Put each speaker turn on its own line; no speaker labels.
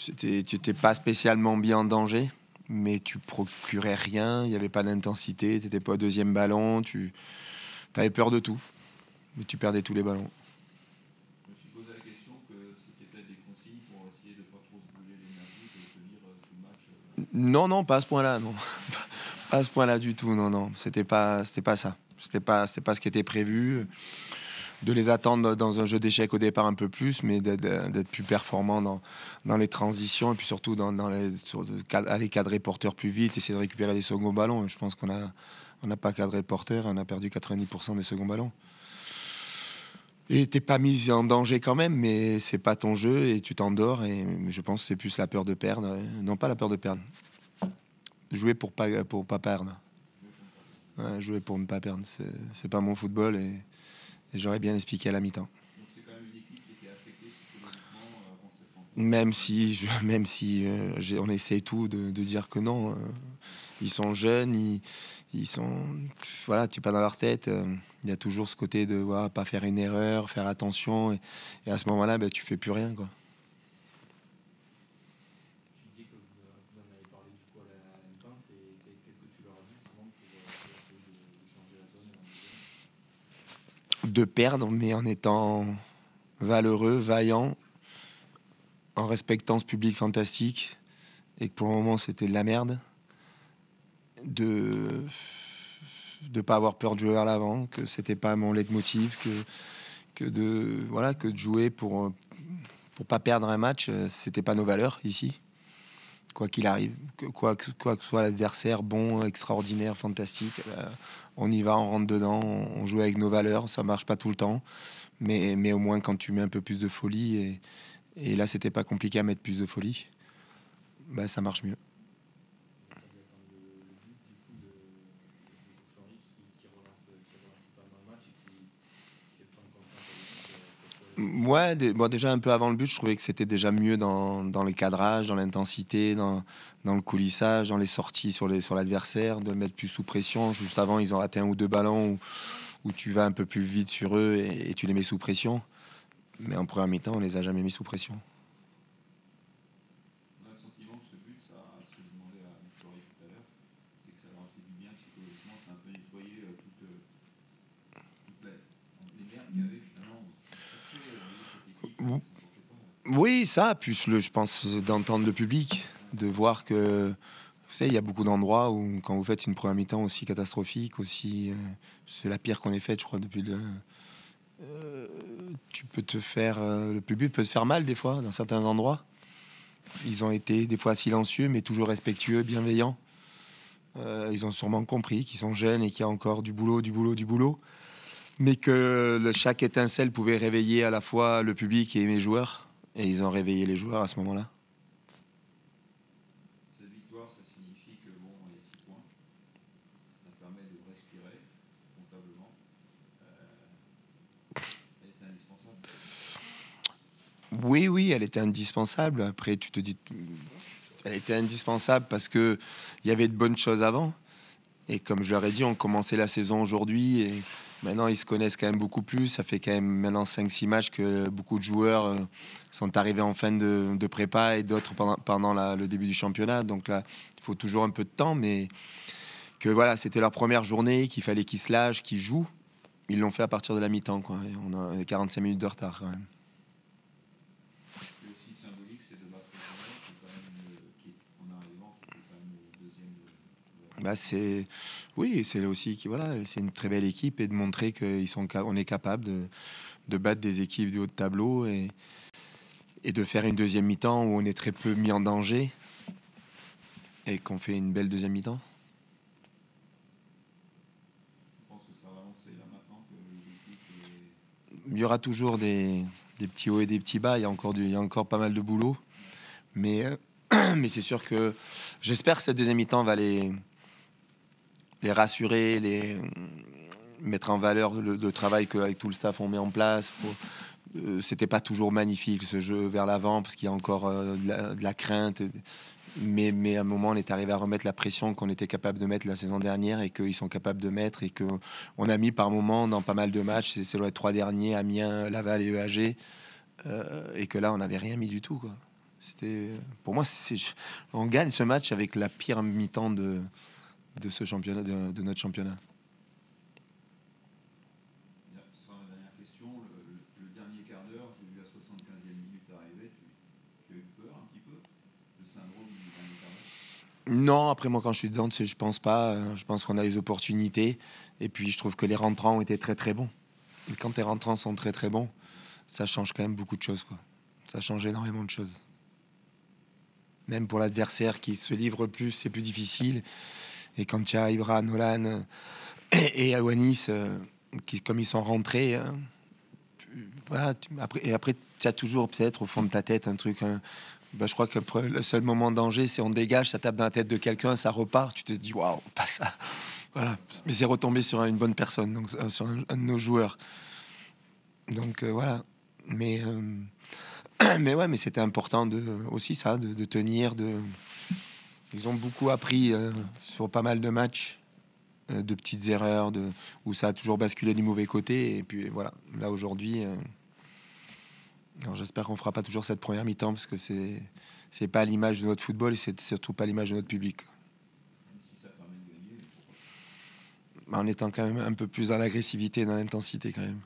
Tu n'étais pas spécialement bien en danger, mais tu procurais rien, il n'y avait pas d'intensité, tu n'étais pas au deuxième ballon, tu avais peur de tout, mais tu perdais tous les ballons.
Je me suis posé la question que c'était peut-être des consignes pour essayer de ne pas trop se brûler l'énergie et de tenir tout le match.
Non, non, pas à ce point-là, non. Pas à ce point-là du tout, non, non. C'était pas ça. C'était pas ce qui était prévu. De les attendre dans un jeu d'échecs au départ un peu plus, mais d'être plus performant dans les transitions et puis surtout aller cadrer porteur plus vite, essayer de récupérer des seconds ballons. Je pense on n'a pas cadré porteur, on a perdu 90% des seconds ballons. Et t'es pas mis en danger quand même, mais c'est pas ton jeu et tu t'endors. Et je pense que c'est plus la peur de perdre. Non, pas la peur de perdre. Jouer pour pas perdre. Ouais, jouer pour ne pas perdre. C'est pas mon football et j'aurais bien expliqué à la mi-temps.
Donc c'est quand même une équipe qui était affectée psychologiquement avant cette rencontre.
Même si on essaie tout de dire que non. Ils sont jeunes, ils sont. Voilà, tu pas dans leur tête. Il y a toujours ce côté de pas faire une erreur, faire attention. Et à ce moment-là, tu fais plus rien, quoi.
Tu disais que vous en avez parlé du coup à la mi-temps. Qu'est-ce que tu leur as dit justement pour essayer de changer la donne en deuxième?
De perdre, mais en étant valeureux, vaillant, en respectant ce public fantastique, et que pour le moment c'était de la merde, de pas avoir peur de jouer à l'avant, que c'était pas mon leitmotiv, que de jouer pour pas perdre un match, c'était pas nos valeurs ici. Quoi qu'il arrive, quoi que soit l'adversaire, bon, extraordinaire, fantastique, on y va, on rentre dedans, on joue avec nos valeurs. Ça marche pas tout le temps, mais au moins quand tu mets un peu plus de folie, et là c'était pas compliqué à mettre plus de folie, ça marche mieux.
Ça doit être le but du coup de Bouchard qui relance totalement le match et qui fait prendre confiance à l'équipe.
Ouais, déjà un peu avant le but, je trouvais que c'était déjà mieux dans les cadrages, dans l'intensité, dans le coulissage, dans les sorties sur l'adversaire, de mettre plus sous pression. Juste avant, ils ont raté un ou deux ballons où tu vas un peu plus vite sur eux et tu les mets sous pression. Mais en première mi-temps, on les a jamais mis sous pression.
On a le sentiment que ce but, ce que je demandais à Fleury tout à l'heure, c'est que ça leur a fait du bien psychologiquement, ça a un peu nettoyé toutes les merdes qu'il y avait finalement. Cette équipe qui s'en sortait pas.
Oui, ça, plus je pense d'entendre le public, de voir que, vous savez, il y a beaucoup d'endroits où quand vous faites une première mi-temps aussi catastrophique, aussi, c'est la pire qu'on ait faite, je crois, depuis tu peux te faire, le public peut te faire mal des fois dans certains endroits. Ils ont été des fois silencieux, mais toujours respectueux, bienveillants. Ils ont sûrement compris qu'ils sont jeunes et qu'il y a encore du boulot, mais que chaque étincelle pouvait réveiller à la fois le public et mes joueurs. Et ils ont réveillé les joueurs à ce moment-là.
Cette victoire, ça signifie que bon, il y a 6 points. Ça permet de respirer comptablement. Elle était indispensable.
Oui, elle était indispensable. Après, tu te dis, elle était indispensable parce que il y avait de bonnes choses avant. Et comme je leur ai dit, on commençait la saison aujourd'hui et maintenant ils se connaissent quand même beaucoup plus. Ça fait quand même maintenant 5-6 matchs que beaucoup de joueurs sont arrivés en fin de prépa et d'autres pendant le début du championnat. Donc là, il faut toujours un peu de temps, mais que voilà, c'était leur première journée, qu'il fallait qu'ils se lâchent, qu'ils jouent. Ils l'ont fait à partir de la mi-temps, quoi. Et on a 45 minutes de retard quand même.
Et aussi symbolique, c'est de battre le Genève, qui est quand même en arrivant, qui était quand même le deuxième
Oui, c'est aussi voilà, c'est une très belle équipe et de montrer on est capable de battre des équipes du haut de tableau et de faire une deuxième mi-temps où on est très peu mis en danger et qu'on fait une belle deuxième mi-temps.
Je pense que ça va avancer là maintenant que le déclic est...
Il y aura toujours des petits hauts et des petits bas. Il y a encore pas mal de boulot, mais mais c'est sûr que j'espère que cette deuxième mi-temps va les rassurer, les mettre en valeur le travail qu'avec tout le staff on met en place. C'était pas toujours magnifique ce jeu vers l'avant parce qu'il y a encore de la crainte. Mais à un moment, on est arrivé à remettre la pression qu'on était capable de mettre la saison dernière et qu'ils sont capables de mettre et qu'on a mis par moment dans pas mal de matchs. C'est les 3 derniers, Amiens, Laval et EAG. Et que là, on n'avait rien mis du tout, quoi. Pour moi, on gagne ce match avec la pire mi-temps de ce championnat, de notre championnat.
Ce sera ma dernière question. Le dernier quart d'heure, j'ai vu la 75e minute arriver. Tu as eu peur un petit peu? Le syndrome du dernier quart d'heure?
Non, après moi quand je suis dedans, je pense pas. Je pense qu'on a les opportunités. Et puis je trouve que les rentrants ont été très très bons. Et quand tes rentrants sont très très bons, ça change quand même beaucoup de choses, quoi. Ça change énormément de choses. Même pour l'adversaire qui se livre plus, c'est plus difficile. Et quand tu as Ibra, Nolan et Awanis, qui, comme ils sont rentrés, voilà, après tu as toujours peut-être au fond de ta tête un truc. Je crois que le seul moment de danger, c'est on dégage, ça tape dans la tête de quelqu'un, ça repart. Tu te dis, waouh, pas ça. Voilà. Mais c'est retombé sur une bonne personne, donc sur un de nos joueurs. Donc voilà. Mais ouais, mais c'était important aussi ça, de tenir. Ils ont beaucoup appris sur pas mal de matchs, de petites erreurs, où ça a toujours basculé du mauvais côté. Et puis voilà, là aujourd'hui, alors j'espère qu'on fera pas toujours cette première mi-temps parce que c'est pas l'image de notre football et c'est surtout pas l'image de notre public.
Même si ça permet de gagner, pourquoi pas?
En étant quand même un peu plus dans l'agressivité, dans l'intensité quand même.